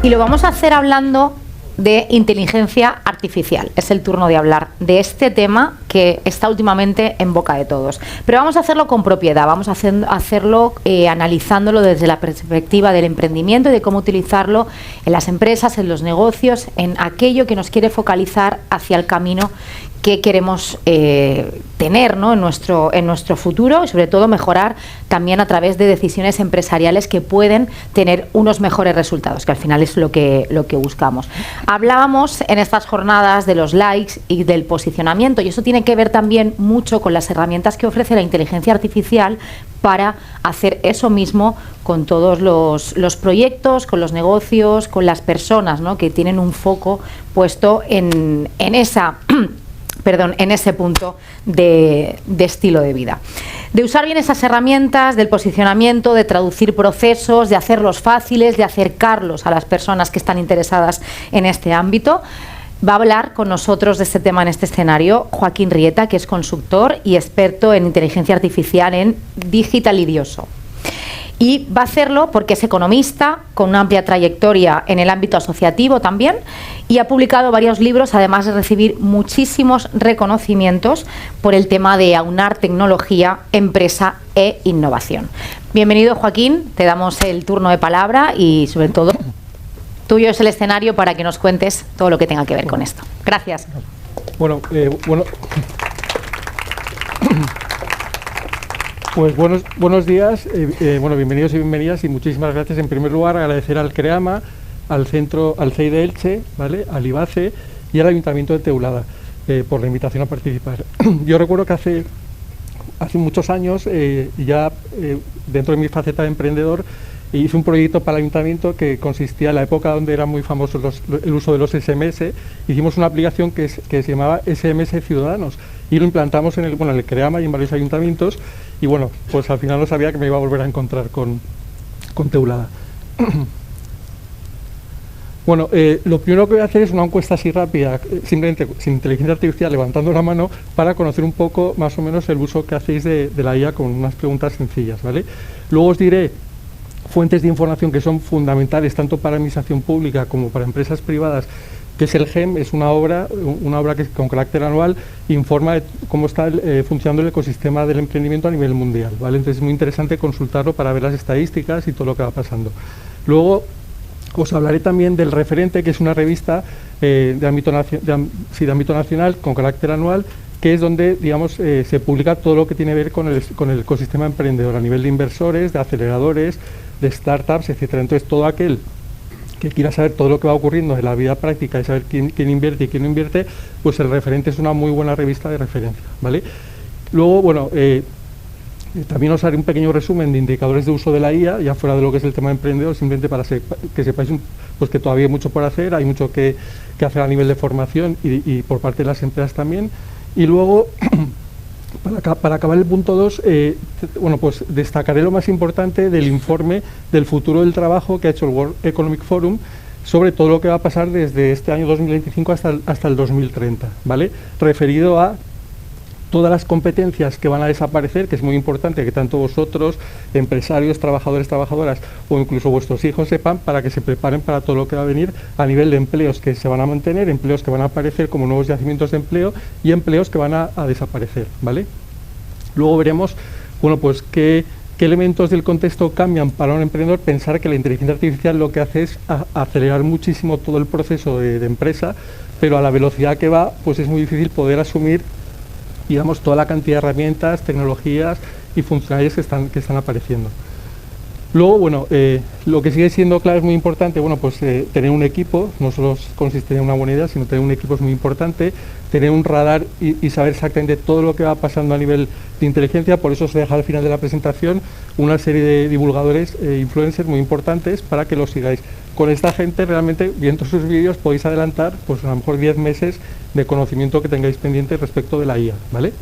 Y lo vamos a hacer hablando de inteligencia artificial. Es el turno de hablar de este tema que está últimamente en boca de todos. Pero vamos a hacerlo con propiedad, vamos a hacerlo analizándolo desde la perspectiva del emprendimiento y de cómo utilizarlo en las empresas, en los negocios, en aquello que nos quiere focalizar hacia el camino que queremos tener, ¿no?, en nuestro futuro, y sobre todo mejorar también a través de decisiones empresariales que pueden tener unos mejores resultados, que al final es lo que buscamos. Hablábamos en estas jornadas de los likes y del posicionamiento, y eso tiene que ver también mucho con las herramientas que ofrece la inteligencia artificial para hacer eso mismo con todos los proyectos, con los negocios, con las personas, ¿no?, que tienen un foco puesto en ese punto de estilo de vida. De usar bien esas herramientas, del posicionamiento, de traducir procesos, de hacerlos fáciles, de acercarlos a las personas que están interesadas en este ámbito. Va a hablar con nosotros de este tema en este escenario Joaquín Rieta, que es consultor y experto en inteligencia artificial en Digital Idioso. Y va a hacerlo porque es economista, con una amplia trayectoria en el ámbito asociativo también, y ha publicado varios libros, además de recibir muchísimos reconocimientos por el tema de aunar tecnología, empresa e innovación. Bienvenido, Joaquín, te damos el turno de palabra y, sobre todo, tuyo es el escenario para que nos cuentes todo lo que tenga que ver con esto. Gracias. Pues buenos días, bienvenidos y bienvenidas, y muchísimas gracias. En primer lugar, agradecer al CREAMA, al CEI de Elche, ¿vale?, al IBACE y al Ayuntamiento de Teulada por la invitación a participar. Yo recuerdo que hace muchos años, dentro de mi faceta de emprendedor, hice un proyecto para el Ayuntamiento que consistía, en la época donde era muy famoso el uso de los SMS, hicimos una aplicación que se llamaba SMS Ciudadanos, y lo implantamos en el CREAMA y en varios ayuntamientos, y bueno, pues al final no sabía que me iba a volver a encontrar con Teulada. Lo primero que voy a hacer es una encuesta así rápida, simplemente sin inteligencia artificial, levantando la mano, para conocer un poco más o menos el uso que hacéis de la IA, con unas preguntas sencillas, ¿vale? Luego os diré fuentes de información que son fundamentales tanto para administración pública como para empresas privadas, que es el GEM. Es una obra que con carácter anual informa de cómo está funcionando el ecosistema del emprendimiento a nivel mundial, ¿vale? Entonces es muy interesante consultarlo para ver las estadísticas y todo lo que va pasando. Luego os hablaré también del Referente, que es una revista de ámbito nacional con carácter anual, que es donde, digamos, se publica todo lo que tiene que ver con el ecosistema emprendedor a nivel de inversores, de aceleradores, de startups, etcétera. Entonces, todo aquel que quiera saber todo lo que va ocurriendo en la vida práctica y saber quién invierte y quién no invierte, pues el Referente es una muy buena revista de referencia, ¿vale? Luego, también os haré un pequeño resumen de indicadores de uso de la IA, ya fuera de lo que es el tema de emprendedor, simplemente para que sepáis pues que todavía hay mucho por hacer, hay mucho que hacer a nivel de formación y por parte de las empresas también. Y luego, para acabar el punto 2, pues destacaré lo más importante del informe del futuro del trabajo que ha hecho el World Economic Forum sobre todo lo que va a pasar desde este año 2025 hasta el 2030, ¿vale? Referido a todas las competencias que van a desaparecer, que es muy importante que tanto vosotros, empresarios, trabajadores, trabajadoras o incluso vuestros hijos sepan, para que se preparen para todo lo que va a venir a nivel de empleos que se van a mantener, empleos que van a aparecer como nuevos yacimientos de empleo y empleos que van a desaparecer, ¿vale? Luego veremos, pues qué elementos del contexto cambian para un emprendedor. Pensar que la inteligencia artificial lo que hace es acelerar muchísimo todo el proceso de empresa, pero a la velocidad que va, pues es muy difícil poder asumir, digamos, toda la cantidad de herramientas, tecnologías y funcionalidades que están apareciendo. Luego, lo que sigue siendo clave, es muy importante, tener un equipo. No solo consiste en una buena idea, sino tener un equipo es muy importante, tener un radar y saber exactamente todo lo que va pasando a nivel de inteligencia. Por eso os deja al final de la presentación una serie de divulgadores, influencers muy importantes, para que los sigáis. Con esta gente, realmente, viendo sus vídeos, podéis adelantar, pues a lo mejor 10 meses de conocimiento que tengáis pendiente respecto de la IA, ¿vale?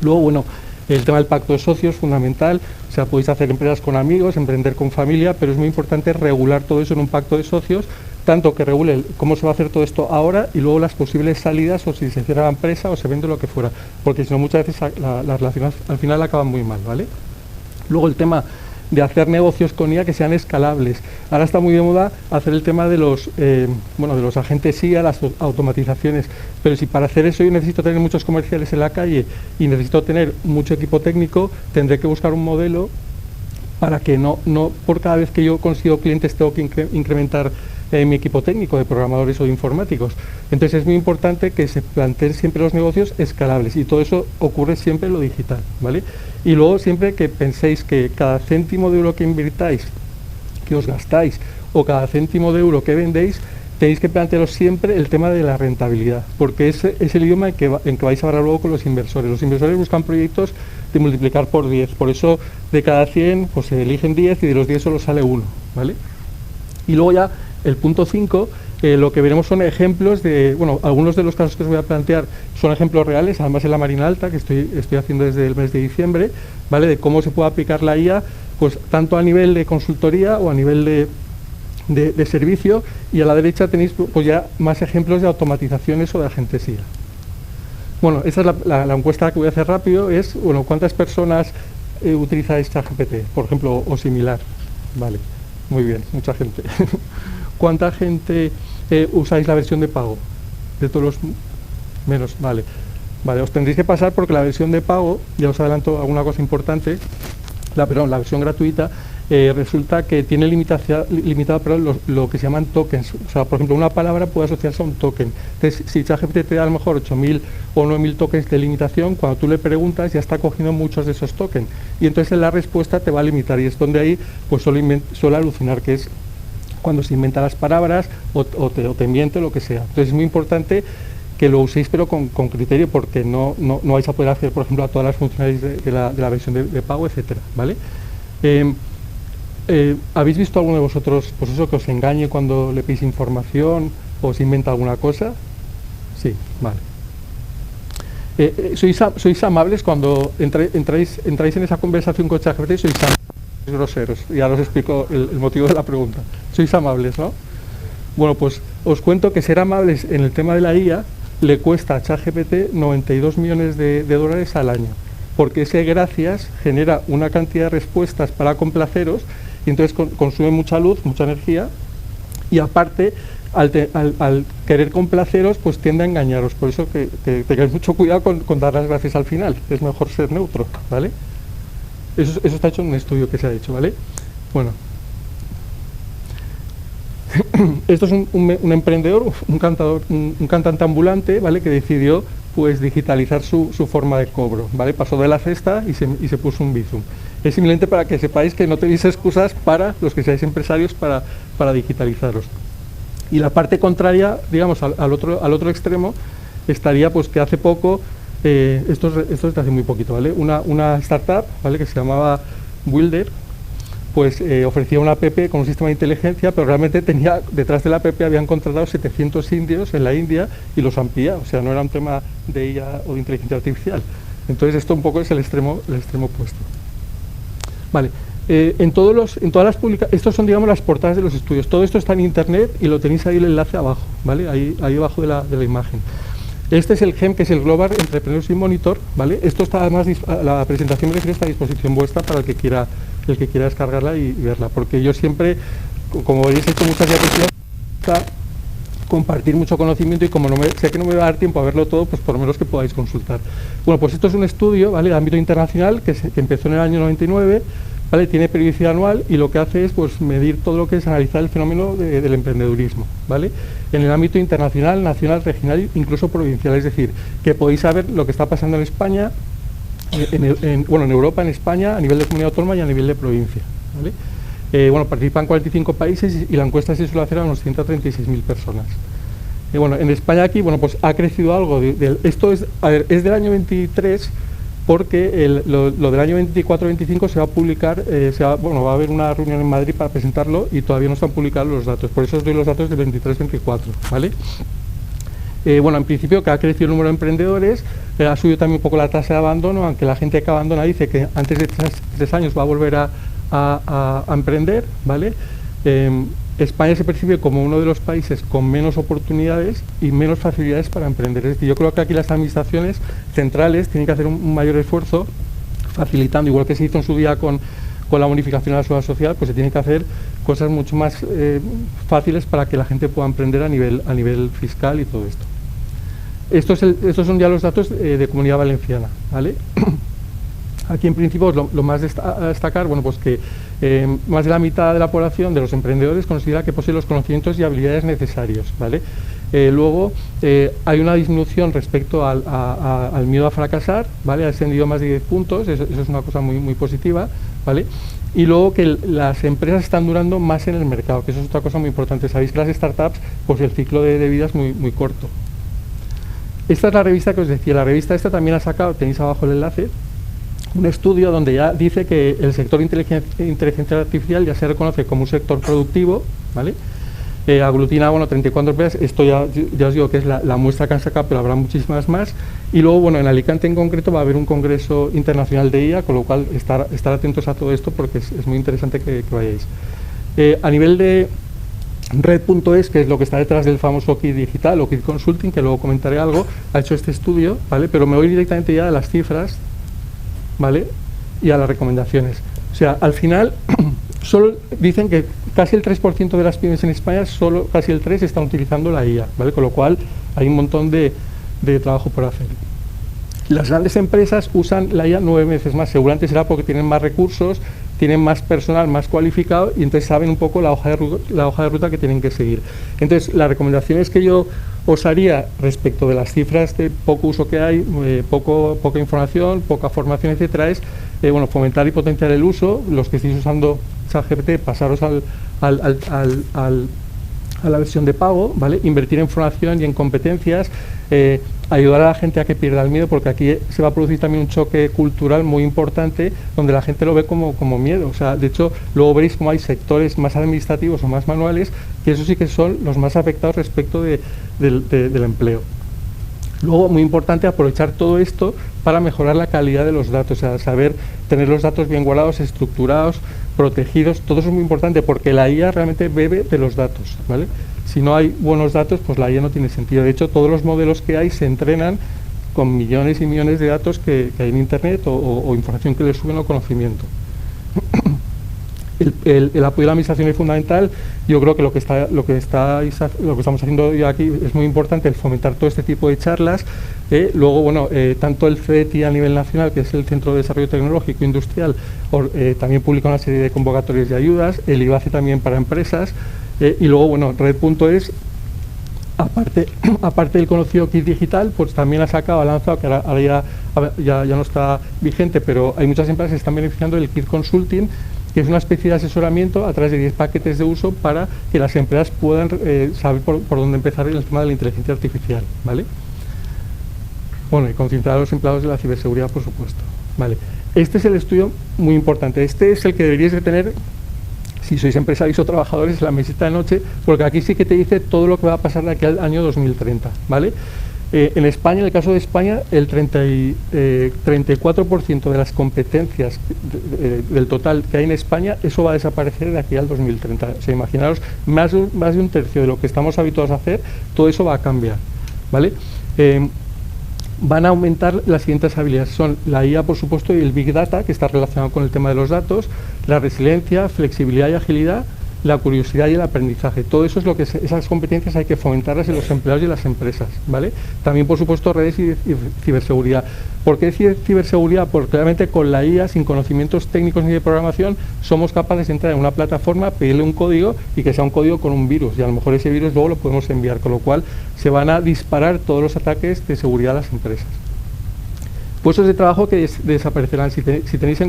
Luego, el tema del pacto de socios es fundamental. O sea, podéis hacer empresas con amigos, emprender con familia, pero es muy importante regular todo eso en un pacto de socios, tanto que regule cómo se va a hacer todo esto ahora y luego las posibles salidas, o si se cierra la empresa o se vende lo que fuera, porque si no, muchas veces las relaciones al final acaban muy mal, ¿vale? Luego el tema de hacer negocios con IA que sean escalables. Ahora está muy de moda hacer el tema de los, de los agentes IA, las automatizaciones, pero si para hacer eso yo necesito tener muchos comerciales en la calle y necesito tener mucho equipo técnico, tendré que buscar un modelo para que no por cada vez que yo consigo clientes tengo que incrementar mi equipo técnico de programadores o de informáticos. Entonces es muy importante que se planteen siempre los negocios escalables y todo eso ocurre siempre en lo digital, ¿vale? Y luego siempre que penséis que cada céntimo de euro que invirtáis, que os gastáis, o cada céntimo de euro que vendéis, tenéis que plantearos siempre el tema de la rentabilidad, porque es el idioma en que vais a hablar luego con los inversores. Los inversores buscan proyectos de multiplicar por 10, por eso de cada 100 pues se eligen 10 y de los 10 solo sale uno, ¿vale? Y luego ya el punto 5, lo que veremos son ejemplos de, algunos de los casos que os voy a plantear son ejemplos reales, además en la Marina Alta, que estoy haciendo desde el mes de diciembre, ¿vale? De cómo se puede aplicar la IA, pues tanto a nivel de consultoría o a nivel de servicio, y a la derecha tenéis pues ya más ejemplos de automatizaciones o de agentes IA. Bueno, esa es la encuesta que voy a hacer rápido, es, ¿cuántas personas utilizáis ChatGPT, por ejemplo, o similar? Vale, muy bien, mucha gente. ¿Cuánta gente usáis la versión de pago? De todos los menos, vale. Vale, os tendréis que pasar porque la versión de pago, ya os adelanto alguna cosa importante, la versión gratuita, resulta que tiene limitado lo que se llaman tokens. O sea, por ejemplo, una palabra puede asociarse a un token. Entonces, si ChatGPT te da a lo mejor 8.000 o 9.000 tokens de limitación, cuando tú le preguntas ya está cogiendo muchos de esos tokens. Y entonces en la respuesta te va a limitar. Y es donde ahí pues suele alucinar, que es cuando se inventan las palabras o te miente, lo que sea. Entonces es muy importante que lo uséis pero con criterio, porque no vais a poder hacer, por ejemplo, a todas las funcionalidades de la versión de pago, etcétera, ¿vale? ¿Habéis visto alguno de vosotros, pues eso, que os engañe cuando le pedís información o os inventa alguna cosa? Sí, vale. ¿Sois amables cuando entráis en esa conversación con ChatGPT? ¿Sois amables? Groseros? Ya os explico el motivo de la pregunta. ¿Sois amables, no? Bueno, pues os cuento que ser amables en el tema de la IA le cuesta a ChatGPT 92 millones de dólares al año, porque ese gracias genera una cantidad de respuestas para complaceros y entonces consume mucha luz, mucha energía, y aparte al querer complaceros pues tiende a engañaros. Por eso que tengáis mucho cuidado con dar las gracias al final, es mejor ser neutro, ¿vale? Eso está hecho en un estudio que se ha hecho, ¿vale? Bueno, esto es un emprendedor, un cantante ambulante, ¿vale? Que decidió pues digitalizar su forma de cobro, ¿vale? Pasó de la cesta y se puso un Bizum. Es simplemente para que sepáis que no tenéis excusas para los que seáis empresarios para digitalizaros. Y la parte contraria, digamos, al otro extremo, estaría pues que hace poco, esto es de hace muy poquito, ¿vale? Una startup, ¿vale? Que se llamaba Builder, pues ofrecía una app con un sistema de inteligencia, pero realmente detrás de la app habían contratado 700 indios en la India y los han pillado. O sea, no era un tema de IA o de inteligencia artificial. Entonces esto un poco es el extremo opuesto. Vale, en todas las publicaciones, estos son, digamos, las portadas de los estudios. Todo esto está en internet y lo tenéis ahí el enlace abajo, ¿vale? Ahí abajo de la imagen. Este es el GEM, que es el Global Entrepreneurship Monitor, ¿vale? Esto está además, la presentación me refiero, está a disposición vuestra para el que quiera descargarla y verla, porque yo siempre, como habéis hecho muchas diapositivas, compartir mucho conocimiento, y como sé que no me va a dar tiempo a verlo todo, pues por lo menos que podáis consultar. Bueno, pues esto es un estudio, ¿vale?, de ámbito internacional que empezó en el año 99, ¿vale? Tiene periodicidad anual y lo que hace es pues medir todo lo que es analizar el fenómeno del emprendedurismo, ¿vale? En el ámbito internacional, nacional, regional, incluso provincial, es decir, que podéis saber lo que está pasando en España, en Europa, en España, a nivel de comunidad autónoma y a nivel de provincia, ¿vale? Participan 45 países y la encuesta se suele hacer a unos 136.000 personas. En España aquí, pues ha crecido algo. Esto es del año 23, porque lo del año 24-25 se va a publicar, va a haber una reunión en Madrid para presentarlo y todavía no están publicados los datos. Por eso os doy los datos del 23-24, ¿vale? En principio que ha crecido el número de emprendedores, ha subido también un poco la tasa de abandono, aunque la gente que abandona dice que antes de 3 años va a volver a emprender, ¿vale? España se percibe como uno de los países con menos oportunidades y menos facilidades para emprender. Es decir, yo creo que aquí las administraciones centrales tienen que hacer un mayor esfuerzo facilitando, igual que se hizo en su día con con la bonificación a la seguridad social, pues se tienen que hacer cosas mucho más fáciles para que la gente pueda emprender a nivel fiscal y todo esto. Estos son ya los datos de Comunidad Valenciana, ¿vale? Aquí en principio lo más a destacar, bueno, pues que más de la mitad de la población de los emprendedores considera que posee los conocimientos y habilidades necesarios, ¿vale? Luego hay una disminución respecto al miedo a fracasar, ¿vale? Ha ascendido más de 10 puntos, eso es una cosa muy, muy positiva, ¿vale? Y luego que las empresas están durando más en el mercado, que eso es otra cosa muy importante. Sabéis que las startups, pues el ciclo de vida es muy, muy corto. Esta es la revista que os decía, la revista esta también ha sacado, tenéis abajo el enlace, un estudio donde ya dice que el sector inteligencia artificial ya se reconoce como un sector productivo, ¿vale? Aglutina 34 empresas, esto ya os digo que es la muestra que han sacado, pero habrá muchísimas más. Y luego, bueno, en Alicante en concreto va a haber un congreso internacional de IA, con lo cual estar atentos a todo esto porque es muy interesante que vayáis. A nivel de Red.es, que es lo que está detrás del famoso Kit Digital o Kit Consulting, que luego comentaré algo, ha hecho este estudio, ¿vale? Pero me voy directamente ya a las cifras, ¿vale? Y a las recomendaciones. O sea, al final, solo dicen que casi el 3% de las pymes en España, solo casi el 3% están utilizando la IA, ¿vale? Con lo cual hay un montón de trabajo por hacer. Las grandes empresas usan la IA 9 veces más, seguramente será porque tienen más recursos, tienen más personal más cualificado y entonces saben un poco la hoja de ruta que tienen que seguir. Entonces, las recomendaciones que yo os haría respecto de las cifras de poco uso que hay, poca información, poca formación, etcétera, es bueno, fomentar y potenciar el uso. Los que estéis usando ChatGPT, pasaros a la versión de pago, ¿vale? Invertir en formación y en competencias, ayudar a la gente a que pierda el miedo, porque aquí se va a producir también un choque cultural muy importante, donde la gente lo ve como miedo. O sea, de hecho, luego veréis cómo hay sectores más administrativos o más manuales, que eso sí que son los más afectados respecto del empleo. Luego, muy importante, aprovechar todo esto para mejorar la calidad de los datos, o sea, saber tener los datos bien guardados, estructurados, protegidos. Todo eso es muy importante porque la IA realmente bebe de los datos, ¿vale? Si no hay buenos datos, pues la IA no tiene sentido. De hecho, todos los modelos que hay se entrenan con millones y millones de datos que hay en Internet o información que les suben o conocimiento. El apoyo a la administración es fundamental. Yo creo que lo que estamos haciendo hoy aquí es muy importante, el fomentar todo este tipo de charlas. Luego, bueno, tanto el CETI a nivel nacional, que es el Centro de Desarrollo Tecnológico Industrial, también publica una serie de convocatorias y ayudas, el IBACE también para empresas, y luego, bueno, Red.es, aparte del conocido Kit Digital, pues también ha lanzado, que ahora ya no está vigente, pero hay muchas empresas que están beneficiando del Kit Consulting, que es una especie de asesoramiento a través de 10 paquetes de uso para que las empresas puedan saber por dónde empezar en el tema de la inteligencia artificial, ¿vale? Bueno, y concentrar a los empleados de la ciberseguridad, por supuesto, ¿vale? Este es el estudio muy importante. Este es el que deberíais de tener si sois empresarios o trabajadores en la mesita de noche, porque aquí sí que te dice todo lo que va a pasar de aquí al año 2030, ¿vale? En España, en el caso de España, el 34% de las competencias del total que hay en España, eso va a desaparecer de aquí al 2030. O sea, imaginaros, más de un tercio de lo que estamos habituados a hacer, todo eso va a cambiar, ¿vale? Van a aumentar las siguientes habilidades. Son la IA, por supuesto, y el Big Data, que está relacionado con el tema de los datos, la resiliencia, flexibilidad y agilidad, la curiosidad y el aprendizaje. Todo eso es lo que esas competencias hay que fomentarlas en los empleados y en las empresas, ¿vale? También, por supuesto, redes y ciberseguridad. ¿Por qué ciberseguridad? Porque claramente con la IA, sin conocimientos técnicos ni de programación, somos capaces de entrar en una plataforma, pedirle un código y que sea un código con un virus, y a lo mejor ese virus luego lo podemos enviar, con lo cual se van a disparar todos los ataques de seguridad a las empresas. Puestos de trabajo que desaparecerán. Si tenéis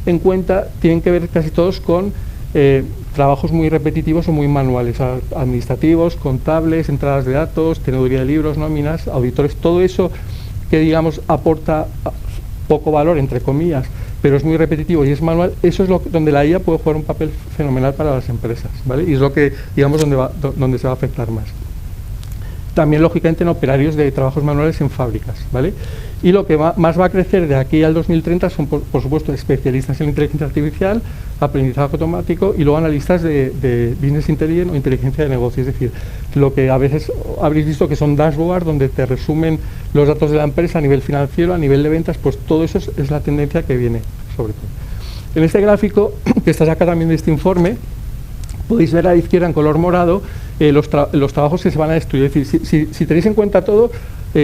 en cuenta, tienen que ver casi todos con trabajos muy repetitivos o muy manuales, administrativos, contables, entradas de datos, teneduría de libros, nóminas, auditores, todo eso que digamos aporta poco valor, entre comillas, pero es muy repetitivo y es manual. Eso es donde la IA puede jugar un papel fenomenal para las empresas, ¿vale? Y es lo que, digamos, donde se va a afectar más. También, lógicamente, en operarios de trabajos manuales en fábricas, ¿vale? Y lo que más va a crecer de aquí al 2030 son, por supuesto, especialistas en inteligencia artificial, aprendizaje automático y luego analistas de business intelligence o inteligencia de negocio. Es decir, lo que a veces habréis visto que son dashboards donde te resumen los datos de la empresa a nivel financiero, a nivel de ventas, pues todo eso es la tendencia que viene, sobre todo. En este gráfico, que está acá también de este informe, podéis ver a la izquierda en color morado los trabajos que se van a destruir. Es decir, si tenéis en cuenta todo,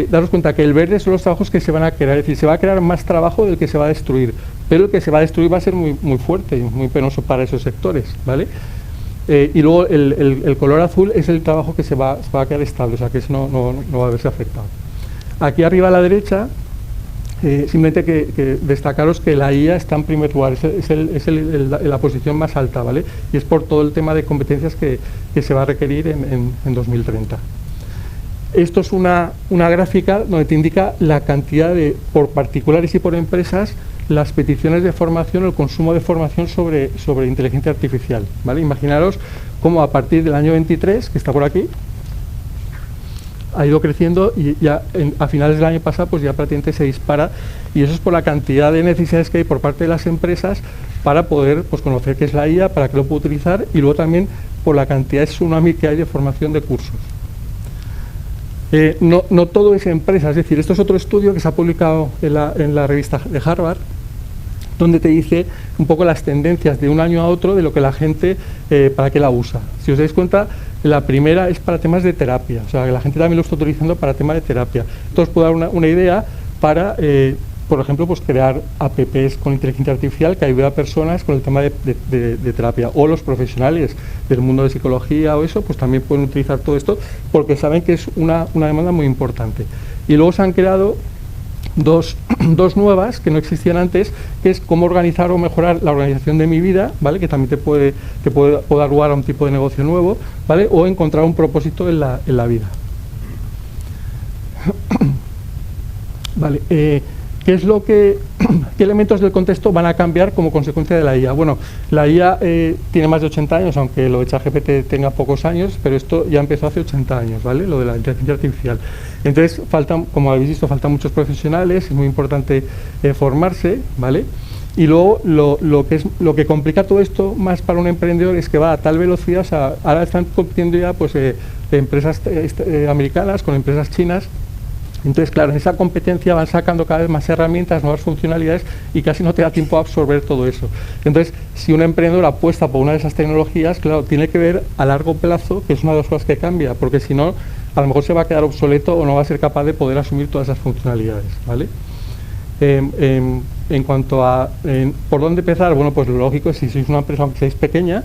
daros cuenta que el verde son los trabajos que se van a crear. Es decir, se va a crear más trabajo del que se va a destruir, pero el que se va a destruir va a ser muy, muy fuerte y muy penoso para esos sectores, ¿vale? Y luego el color azul es el trabajo que se va a quedar estable, o sea que eso no va a verse afectado. Aquí arriba a la derecha, simplemente que destacaros que la IA está en primer lugar, es la posición más alta, ¿vale? Y es por todo el tema de competencias que se va a requerir en 2030. Esto es una gráfica donde te indica la cantidad por particulares y por empresas, las peticiones de formación, el consumo de formación sobre inteligencia artificial, ¿vale? Imaginaros cómo a partir del año 23, que está por aquí, ha ido creciendo y ya a finales del año pasado pues ya prácticamente se dispara, y eso es por la cantidad de necesidades que hay por parte de las empresas para poder pues conocer qué es la IA, para que lo pueda utilizar, y luego también por la cantidad de tsunami que hay de formación de cursos. No todo es empresa, es decir, esto es otro estudio que se ha publicado en la revista de Harvard, donde te dice un poco las tendencias de un año a otro de lo que la gente, para qué la usa. Si os dais cuenta, la primera es para temas de terapia, o sea, que la gente también lo está utilizando para temas de terapia. Esto os puede dar una idea para, por ejemplo, pues crear apps con inteligencia artificial que ayude a personas con el tema de terapia, o los profesionales del mundo de psicología o eso, pues también pueden utilizar todo esto porque saben que es una demanda muy importante. Y luego se han creado dos nuevas que no existían antes, que es cómo organizar o mejorar la organización de mi vida, ¿vale? Que también te puede dar lugar a un tipo de negocio nuevo, ¿vale? O encontrar un propósito en la vida. Vale, ¿qué elementos del contexto van a cambiar como consecuencia de la IA? Bueno, la IA tiene más de 80 años, aunque lo de ChatGPT tenga pocos años, pero esto ya empezó hace 80 años, ¿vale? Lo de la inteligencia artificial. Entonces, como habéis visto, faltan muchos profesionales, es muy importante formarse, ¿vale? Y luego, lo que complica todo esto más para un emprendedor es que va a tal velocidad, o sea, ahora están compitiendo ya pues, empresas americanas con empresas chinas. Entonces, claro, en esa competencia van sacando cada vez más herramientas, nuevas funcionalidades, y casi no te da tiempo a absorber todo eso. Entonces, si un emprendedor apuesta por una de esas tecnologías, claro, tiene que ver a largo plazo, que es una de las cosas que cambia, porque si no, a lo mejor se va a quedar obsoleto o no va a ser capaz de poder asumir todas esas funcionalidades, ¿vale? En cuanto a por dónde empezar, bueno, pues lo lógico es, si sois una empresa, aunque seáis pequeña,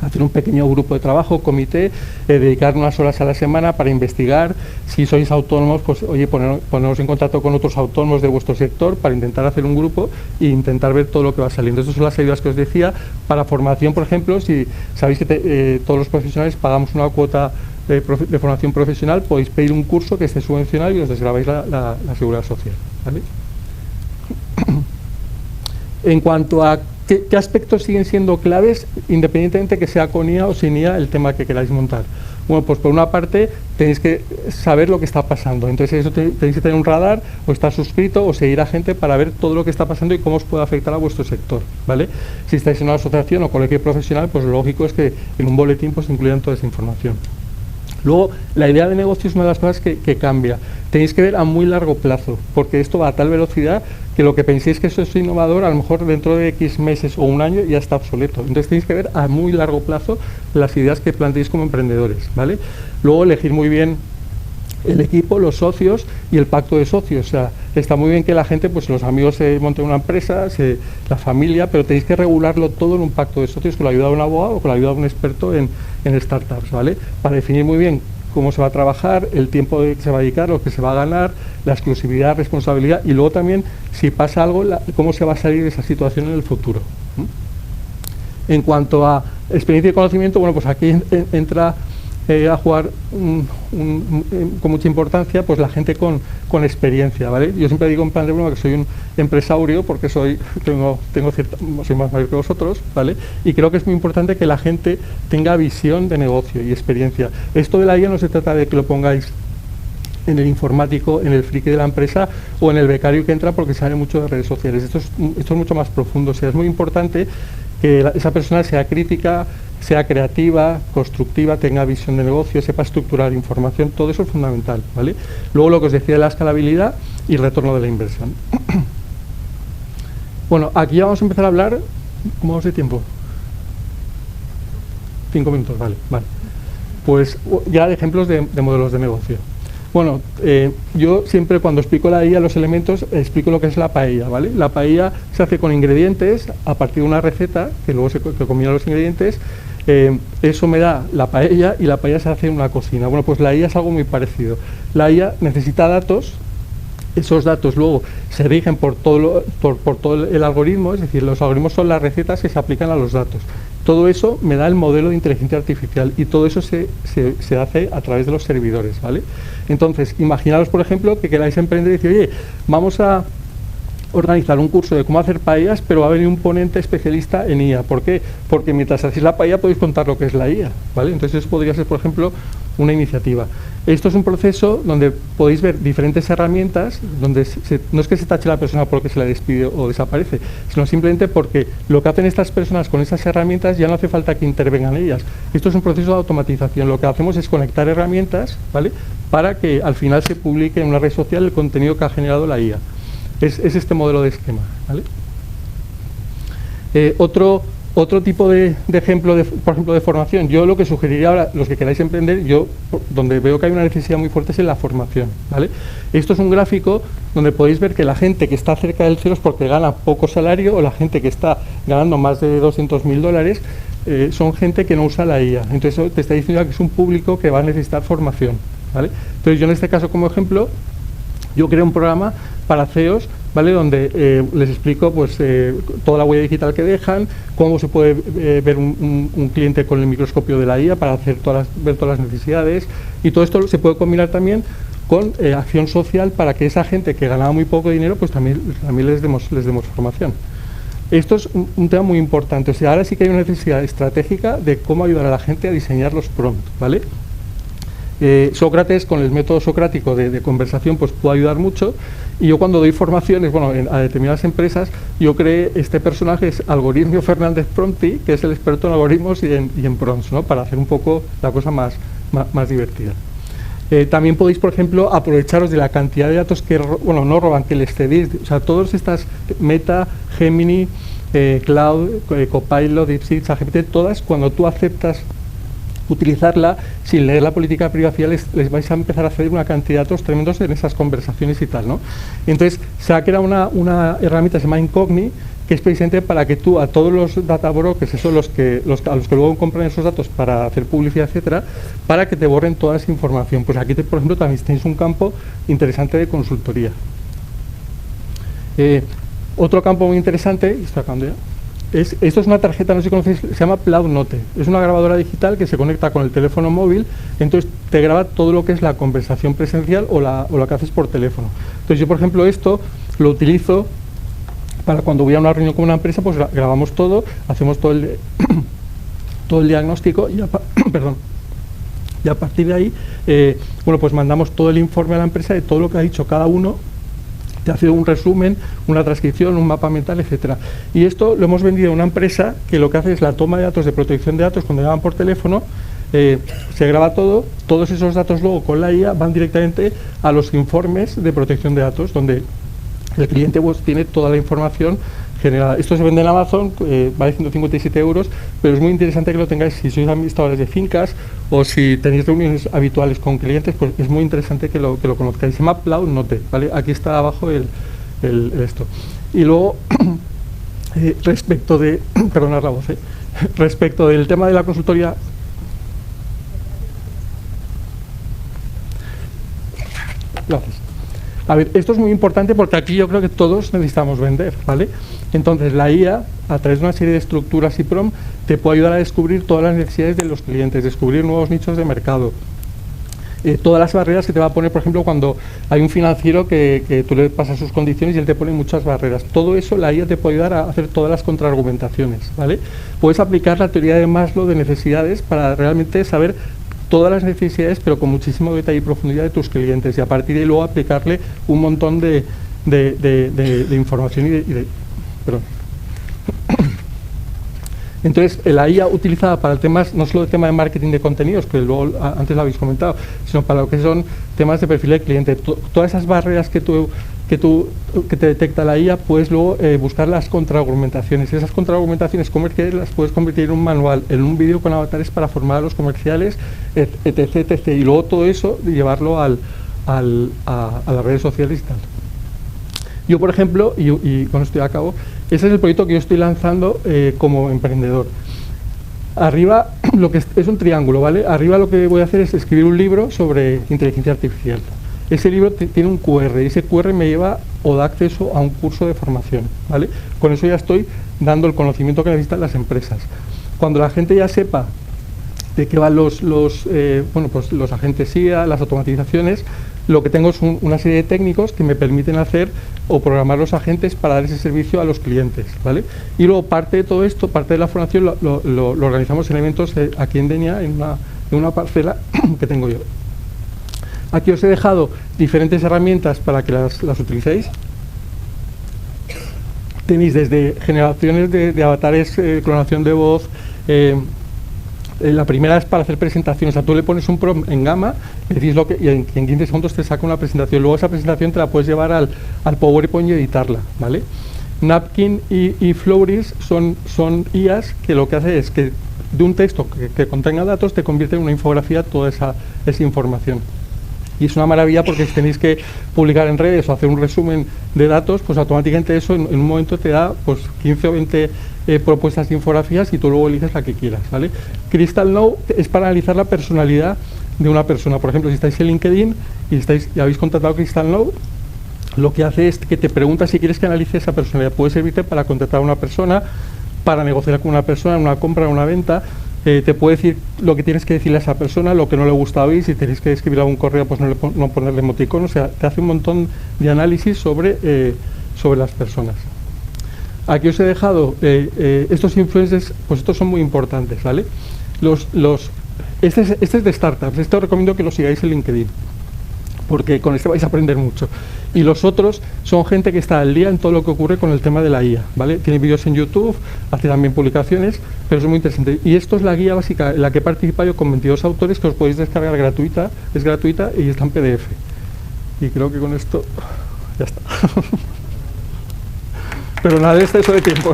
hacer un pequeño grupo de trabajo, comité, dedicar unas horas a la semana para investigar. Si sois autónomos, pues oye, poneros en contacto con otros autónomos de vuestro sector para intentar hacer un grupo e intentar ver todo lo que va saliendo. Estas son las ayudas que os decía. Para formación, por ejemplo, si sabéis que todos los profesionales pagamos una cuota de formación profesional, podéis pedir un curso que esté subvencionado y os desgrabáis la seguridad social, ¿vale? En cuanto a ¿qué aspectos siguen siendo claves, independientemente que sea con IA o sin IA el tema que queráis montar? Bueno, pues por una parte tenéis que saber lo que está pasando, entonces eso tenéis que tener un radar, o estar suscrito, o seguir a gente para ver todo lo que está pasando y cómo os puede afectar a vuestro sector, ¿vale? Si estáis en una asociación o colegio profesional, pues lo lógico es que en un boletín pues incluyan toda esa información. Luego, la idea de negocio es una de las cosas que cambia. Tenéis que ver a muy largo plazo, porque esto va a tal velocidad que lo que penséis que eso es innovador, a lo mejor dentro de X meses o un año ya está obsoleto. Entonces tenéis que ver a muy largo plazo las ideas que planteéis como emprendedores, ¿vale? Luego, elegir muy bien el equipo, los socios y el pacto de socios. O sea, está muy bien que la gente, pues los amigos se monten una empresa, la familia, pero tenéis que regularlo todo en un pacto de socios con la ayuda de un abogado o con la ayuda de un experto en startups, ¿vale? Para definir muy bien cómo se va a trabajar, el tiempo que se va a dedicar, lo que se va a ganar, la exclusividad, responsabilidad, y luego también, si pasa algo, cómo se va a salir de esa situación en el futuro. En cuanto a experiencia y conocimiento, bueno, pues aquí entra a jugar con mucha importancia pues la gente con experiencia, ¿vale? Yo siempre digo en plan de broma que soy un empresario porque soy más mayor que vosotros, ¿vale? Y creo que es muy importante que la gente tenga visión de negocio y experiencia. Esto de la IA no se trata de que lo pongáis en el informático, en el friki de la empresa o en el becario que entra porque sabe mucho de redes sociales. Esto es mucho más profundo. O sea, es muy importante que esa persona sea crítica, sea creativa, constructiva, tenga visión de negocio, sepa estructurar información, todo eso es fundamental, ¿vale? Luego lo que os decía de la escalabilidad y el retorno de la inversión. Bueno, aquí ya vamos a empezar a hablar. ¿Cómo vamos de tiempo? 5 minutos, vale. Pues ya de ejemplos de modelos de negocio. Bueno, yo siempre cuando explico la IA, los elementos, explico lo que es la paella, ¿vale? La paella se hace con ingredientes a partir de una receta que luego que combina los ingredientes. Eso me da la paella y la paella se hace en una cocina. Bueno, pues la IA es algo muy parecido. La IA necesita datos. Esos datos luego se rigen por todo el algoritmo, es decir, los algoritmos son las recetas que se aplican a los datos. Todo eso me da el modelo de inteligencia artificial y todo eso se hace a través de los servidores, ¿vale? Entonces, imaginaros, por ejemplo, que queráis emprender y decir, oye, vamos a organizar un curso de cómo hacer paellas, pero va a venir un ponente especialista en IA. ¿Por qué? Porque mientras hacéis la paella podéis contar lo que es la IA, ¿vale? Entonces eso podría ser, por ejemplo, una iniciativa. Esto es un proceso donde podéis ver diferentes herramientas, donde no es que se tache la persona porque se la despide o desaparece, sino simplemente porque lo que hacen estas personas con esas herramientas ya no hace falta que intervengan ellas. Esto es un proceso de automatización. Lo que hacemos es conectar herramientas, ¿vale?, para que al final se publique en una red social el contenido que ha generado la IA. Es este modelo de esquema, ¿vale? Otro tipo de ejemplo, por ejemplo, de formación. Yo lo que sugeriría ahora, los que queráis emprender, yo donde veo que hay una necesidad muy fuerte es en la formación, ¿vale? Esto es un gráfico donde podéis ver que la gente que está cerca del cero es porque gana poco salario, o la gente que está ganando más de $200.000 son gente que no usa la IA. Entonces eso te está diciendo que es un público que va a necesitar formación, ¿vale? Entonces yo en este caso, como ejemplo, yo creo un programa para CEOs, ¿vale?, donde les explico pues toda la huella digital que dejan, cómo se puede ver un cliente con el microscopio de la IA para hacer ver todas las necesidades, y todo esto se puede combinar también con acción social para que esa gente que ganaba muy poco dinero pues también les demos formación. Esto es un tema muy importante. O sea, ahora sí que hay una necesidad estratégica de cómo ayudar a la gente a diseñar los prompts, ¿vale? Sócrates, con el método socrático de conversación, pues puede ayudar mucho. Y yo cuando doy formaciones, bueno, a determinadas empresas, yo creé este personaje, es Algoritmio Fernández Prompti, que es el experto en algoritmos y en prompts, ¿no?, para hacer un poco la cosa más divertida. También podéis, por ejemplo, aprovecharos de la cantidad de datos que, bueno, no roban, que les cedéis. O sea, todas estas, Meta, Gemini, Cloud, Copilot, DeepSeek, ChatGPT, todas, cuando tú aceptas utilizarla sin leer la política de privacidad, les vais a empezar a ceder una cantidad de datos tremendos en esas conversaciones y tal, ¿no? Entonces se ha creado una herramienta que se llama Incogni, que es precisamente para que tú a todos los data brokers, que son a los que luego compran esos datos para hacer publicidad, etcétera, para que te borren toda esa información. Pues aquí, por ejemplo, también tenéis un campo interesante de consultoría. Otro campo muy interesante, estoy acabando ya. Esto es una tarjeta, no sé si conocéis, se llama PloudNote. Es una grabadora digital que se conecta con el teléfono móvil, entonces te graba todo lo que es la conversación presencial o lo que haces por teléfono. Entonces yo, por ejemplo, esto lo utilizo para cuando voy a una reunión con una empresa, pues grabamos todo, hacemos todo el diagnóstico y y a partir de ahí, bueno, pues mandamos todo el informe a la empresa de todo lo que ha dicho cada uno. Te hace un resumen, una transcripción, un mapa mental, etcétera. Y esto lo hemos vendido a una empresa que lo que hace es la toma de datos de protección de datos cuando llaman por teléfono, se graba todo, todos esos datos luego con la IA van directamente a los informes de protección de datos, donde el cliente pues tiene toda la información generada. Esto se vende en Amazon, vale 157 €, pero es muy interesante que lo tengáis si sois administradores de fincas o si tenéis reuniones habituales con clientes, pues es muy interesante que lo conozcáis. Se llama PloudNote, ¿vale? Aquí está abajo esto. Y luego, respecto de, perdonad la voz, respecto del tema de la consultoría, gracias. A ver, esto es muy importante porque aquí yo creo que todos necesitamos vender, ¿vale? Entonces la IA, a través de una serie de estructuras y prompts, te puede ayudar a descubrir todas las necesidades de los clientes, descubrir nuevos nichos de mercado. Todas las barreras que te va a poner, por ejemplo, cuando hay un financiero que tú le pasas sus condiciones y él te pone muchas barreras. Todo eso la IA te puede ayudar a hacer todas las contraargumentaciones, ¿vale? Puedes aplicar la teoría de Maslow de necesidades para realmente saber todas las necesidades, pero con muchísimo detalle y profundidad de tus clientes, y a partir de ahí luego aplicarle un montón de información perdón. Entonces, la IA utilizada para temas, no solo el tema de marketing de contenidos, que luego antes lo habéis comentado, sino para lo que son temas de perfil de cliente. Todas esas barreras que tú que te detecta la IA, puedes luego buscar las contraargumentaciones. Esas contraargumentaciones comerciales las puedes convertir en un manual, en un vídeo con avatares para formar a los comerciales, etc, etc. Y luego todo eso llevarlo a las redes sociales y tal. Yo, por ejemplo, y con esto ya acabo, ese es el proyecto que yo estoy lanzando como emprendedor. Arriba, lo que es un triángulo, ¿vale? Arriba lo que voy a hacer es escribir un libro sobre inteligencia artificial. Ese libro tiene un QR y ese QR me lleva o da acceso a un curso de formación, ¿vale? Con eso ya estoy dando el conocimiento que necesitan las empresas. Cuando la gente ya sepa de qué van los agentes IA, las automatizaciones, lo que tengo es una serie de técnicos que me permiten hacer o programar los agentes para dar ese servicio a los clientes, ¿vale? Y luego parte de todo esto, parte de la formación lo organizamos en eventos aquí en Denia, en una parcela que tengo yo. Aquí os he dejado diferentes herramientas para que las utilicéis. Tenéis desde generaciones de avatares, clonación de voz. La primera es para hacer presentaciones. O sea, tú le pones un prompt en Gamma, decís lo que, y en 15 segundos te saca una presentación. Luego esa presentación te la puedes llevar al PowerPoint y editarla, ¿vale? Napkin y Flowris son IAs que lo que hace es que de un texto que contenga datos te convierte en una infografía toda esa información. Y es una maravilla porque si tenéis que publicar en redes o hacer un resumen de datos, pues automáticamente eso en un momento te da pues 15 o 20 propuestas de infografías y tú luego eliges la que quieras, ¿vale? Crystal Now es para analizar la personalidad de una persona. Por ejemplo, si estáis en LinkedIn y habéis contratado Crystal Now, lo que hace es que te pregunta si quieres que analice esa personalidad. Puede servirte para contratar a una persona, para negociar con una persona, en una compra, en una venta. Te puede decir lo que tienes que decirle a esa persona, lo que no le gusta oír, si tenéis que escribir algún correo, pues no ponerle emoticón. O sea, te hace un montón de análisis sobre las personas. Aquí os he dejado estos influencers, pues estos son muy importantes, ¿vale? Este es de startups, os recomiendo que lo sigáis en LinkedIn, porque con este vais a aprender mucho. Y los otros son gente que está al día en todo lo que ocurre con el tema de la IA, ¿vale? Tiene vídeos en YouTube, hace también publicaciones, pero es muy interesante. Y esto es la guía básica en la que he participado yo con 22 autores que os podéis descargar gratuita, es gratuita y está en PDF. Y creo que con esto ya está. Pero nada de exceso de tiempo.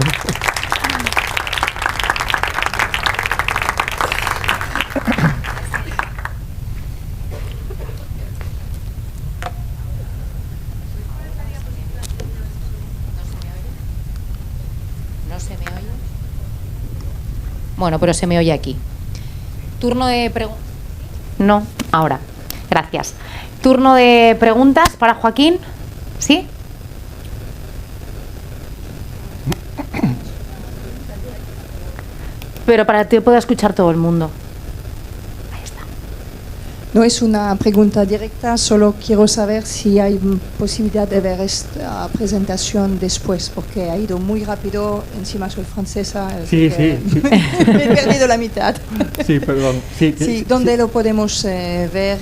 Bueno, pero se me oye aquí. Turno de preguntas. No, ahora. Gracias. Turno de preguntas para Joaquín. ¿Sí? Pero para que pueda escuchar todo el mundo. Ahí está. No es una pregunta directa, solo quiero saber si hay posibilidad de ver esta presentación después, porque ha ido muy rápido, encima soy francesa. Sí. Me he perdido la mitad. Sí, perdón. Sí, ¿dónde lo podemos ver?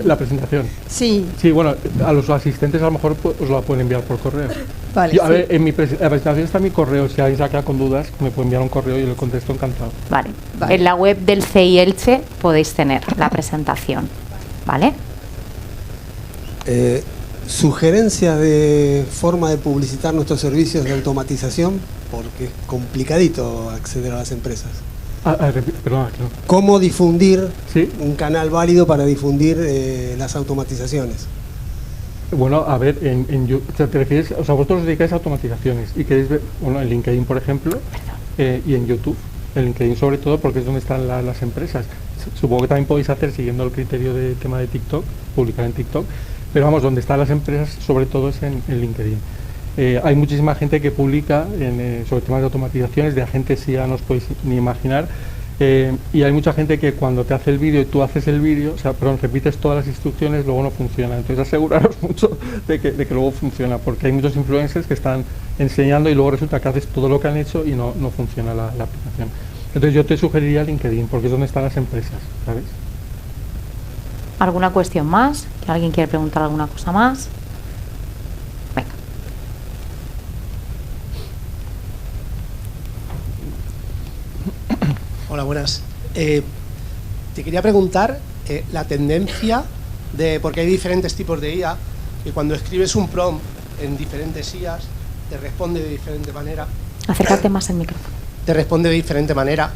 La presentación. Sí. Sí, bueno, a los asistentes a lo mejor os la pueden enviar por correo. Vale, A ver, en la presentación está mi correo, si alguien se queda con dudas, me puede enviar un correo y yo le contesto encantado. Vale. En la web del CEI Elche podéis tener la presentación, ¿vale? Sugerencia de forma de publicitar nuestros servicios de automatización, porque es complicadito acceder a las empresas. Perdona, claro. ¿Cómo difundir un canal válido para difundir las automatizaciones? Bueno, a ver, te refieres, o sea, vosotros os dedicáis a automatizaciones y queréis ver, bueno, en LinkedIn, por ejemplo, y en YouTube. En LinkedIn sobre todo porque es donde están las empresas. Supongo que también podéis hacer, siguiendo el criterio de tema de TikTok, publicar en TikTok, pero vamos, donde están las empresas sobre todo es en LinkedIn. Hay muchísima gente que publica sobre temas de automatizaciones, de agentes ya no os podéis ni imaginar, y hay mucha gente que cuando te hace el vídeo y tú haces el vídeo, repites todas las instrucciones, luego no funciona. Entonces aseguraros mucho de que luego funciona, porque hay muchos influencers que están enseñando y luego resulta que haces todo lo que han hecho y no funciona la aplicación. Entonces yo te sugeriría LinkedIn, porque es donde están las empresas, ¿sabes? ¿Alguna cuestión más? ¿Alguien quiere preguntar alguna cosa más? Venga. Hola, buenas. Te quería preguntar la tendencia porque hay diferentes tipos de IA, y cuando escribes un prompt en diferentes IAs, te responde de diferente manera. Acércate más al micrófono. Te responde de diferente manera.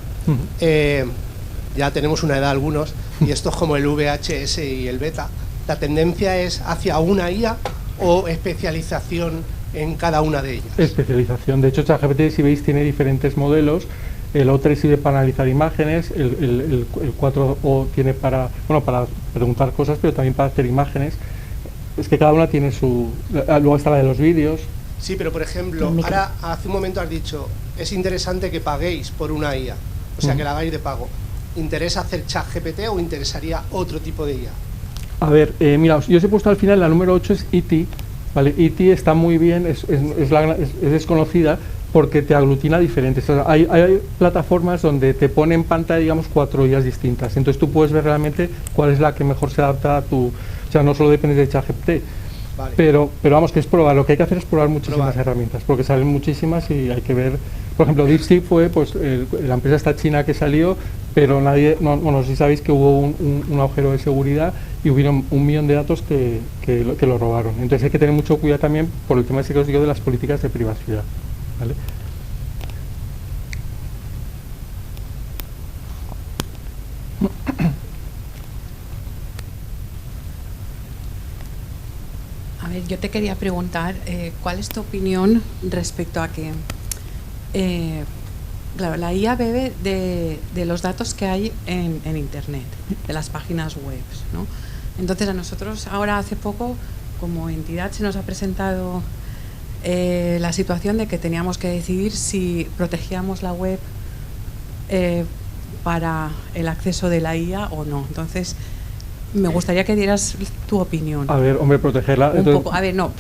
Ya tenemos una edad algunos, y esto es como el VHS y el beta. ¿La tendencia es hacia una IA o especialización en cada una de ellas? Especialización. De hecho, ChatGPT, si veis, tiene diferentes modelos. El O3 sirve para analizar imágenes, el 4O tiene para preguntar cosas, pero también para hacer imágenes. Es que cada una tiene su... Luego está la de los vídeos. Sí, pero por ejemplo, ahora hace un momento has dicho, es interesante que paguéis por una IA, o sea, que la hagáis de pago. ¿Interesa hacer ChatGPT o interesaría otro tipo de IA? A ver, mira, yo os he puesto al final, la número 8 es E.T., ¿vale? E.T. está muy bien, es desconocida porque te aglutina diferentes. O sea, hay plataformas donde te pone en pantalla, digamos, 4 IAs distintas. Entonces tú puedes ver realmente cuál es la que mejor se adapta a tu... O sea, no solo depende de ChatGPT. Vale. Pero vamos, que es probar. Lo que hay que hacer es probar muchísimas herramientas, porque salen muchísimas y hay que ver. Por ejemplo, DeepSeek fue pues la empresa esta china que salió, pero nadie, no sé si sabéis que hubo un agujero de seguridad y hubieron 1 millón de datos que lo robaron. Entonces hay que tener mucho cuidado también por el tema ese que os digo de las políticas de privacidad, ¿vale? A ver, yo te quería preguntar, ¿cuál es tu opinión respecto a que, claro, la IA bebe de los datos que hay en Internet, de las páginas web, ¿no? Entonces a nosotros ahora hace poco, como entidad, se nos ha presentado la situación de que teníamos que decidir si protegíamos la web para el acceso de la IA o no. Entonces, me gustaría que dieras tu opinión. A ver, hombre, protegerla. Un Entonces, poco, a ver, no,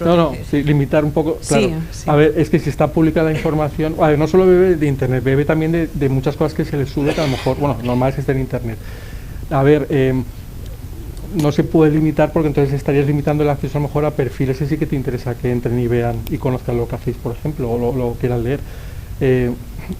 sí, limitar un poco. Claro. Sí, sí. A ver, es que si está publicada la información, a ver, no solo bebe de Internet, bebe también de muchas cosas que se le sube, que a lo mejor, bueno, normal es que esté en Internet. A ver, no se puede limitar porque entonces estarías limitando el acceso a lo mejor a perfiles, ese sí que te interesa que entren y vean y conozcan lo que hacéis, por ejemplo, o lo quieran leer.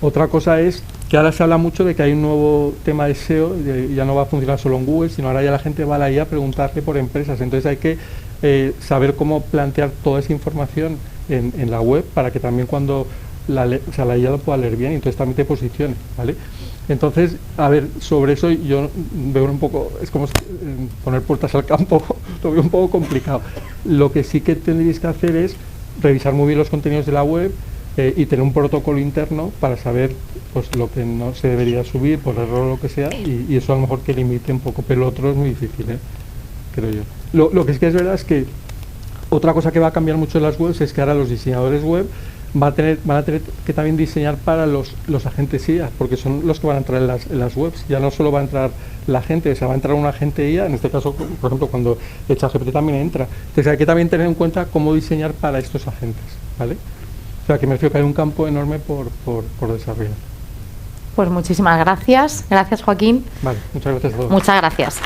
Otra cosa es que ahora se habla mucho de que hay un nuevo tema de SEO, ya no va a funcionar solo en Google, sino ahora ya la gente va a la IA a preguntarle por empresas. Entonces hay que saber cómo plantear toda esa información en la web para que también cuando la IA lo pueda leer bien y entonces también te posicione, ¿vale? Entonces, a ver, sobre eso yo veo un poco, es como poner puertas al campo, lo veo un poco complicado. Lo que sí que tendréis que hacer es revisar muy bien los contenidos de la web, y tener un protocolo interno para saber pues lo que no se debería subir por error o lo que sea, y eso a lo mejor que limite un poco, pero lo otro es muy difícil, creo yo. Lo que sí que es verdad es que otra cosa que va a cambiar mucho en las webs es que ahora los diseñadores web van a tener que también diseñar para los agentes IA, porque son los que van a entrar en las webs. Ya no solo va a entrar la gente, o sea, va a entrar un agente IA, en este caso, por ejemplo, cuando el ChatGPT también entra. Entonces hay que también tener en cuenta cómo diseñar para estos agentes, ¿vale? O sea, que me refiero que hay un campo enorme por desarrollar. Pues muchísimas gracias. Gracias, Joaquín. Vale, muchas gracias a todos. Muchas gracias.